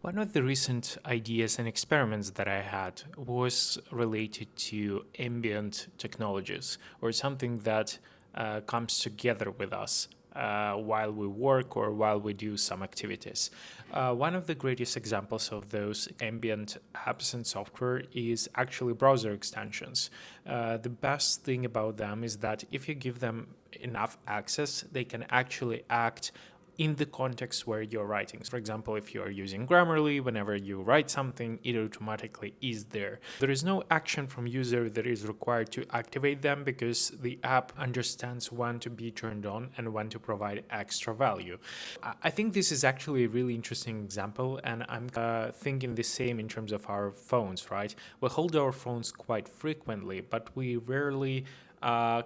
One of the recent ideas and experiments that I had was related to ambient technologies, or something that comes together with us while we work or while we do some activities. One of the greatest examples of those ambient apps and software is actually browser extensions. The best thing about them is that if you give them enough access, they can actually act in the context where you're writing. For example, if you're using Grammarly, whenever you write something, it automatically is there. There is no action from user that is required to activate them because the app understands when to be turned on and when to provide extra value. I think this is actually a really interesting example, and I'm thinking the same in terms of our phones, right? We hold our phones quite frequently, but we rarely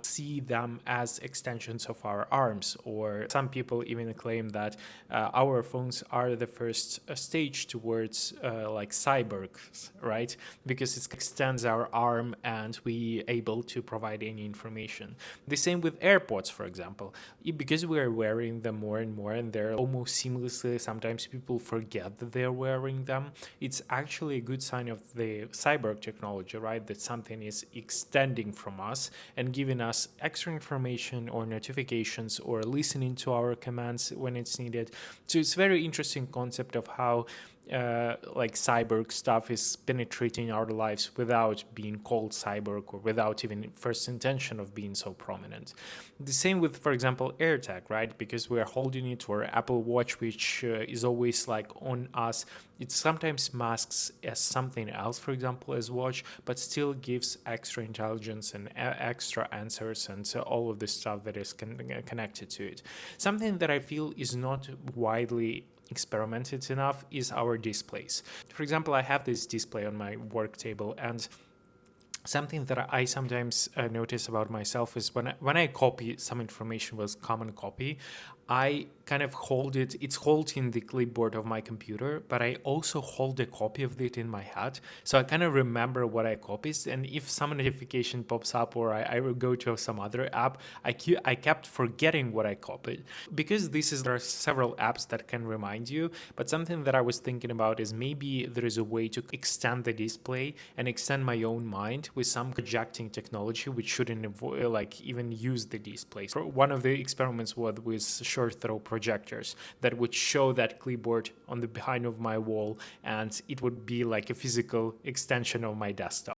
see them as extensions of our arms, or some people even claim that our phones are the first stage towards like cyborgs, right? Because it extends our arm and we able to provide any information. The same with AirPods, for example. Because we are wearing them more and more and they're almost seamlessly, sometimes people forget that they're wearing them. It's actually a good sign of the cyborg technology, right? That something is extending from us and giving us extra information or notifications or listening to our commands when it's needed. So it's a very interesting concept of how like cyborg stuff is penetrating our lives without being called cyborg or without even first intention of being so prominent. The same with, for example, AirTag, right? Because we're holding it, or Apple Watch, which is always like on us. It sometimes masks as something else, for example, as watch, but still gives extra intelligence and extra answers and so all of the stuff that is connected to it. Something that I feel is not widely experimented enough is our displays. For example, I have this display on my work table, and something that I sometimes notice about myself is when I copy some information with Common Copy, I kind of hold it. It's held in the clipboard of my computer, but I also hold a copy of it in my head. So I kind of remember what I copied. And if some notification pops up or I will go to some other app, I kept forgetting what I copied. Because there are several apps that can remind you, but something that I was thinking about is maybe there is a way to extend the display and extend my own mind with some projecting technology, which shouldn't like even use the display. So one of the experiments was with short throw projectors that would show that clipboard on the behind of my wall, and it would be like a physical extension of my desktop.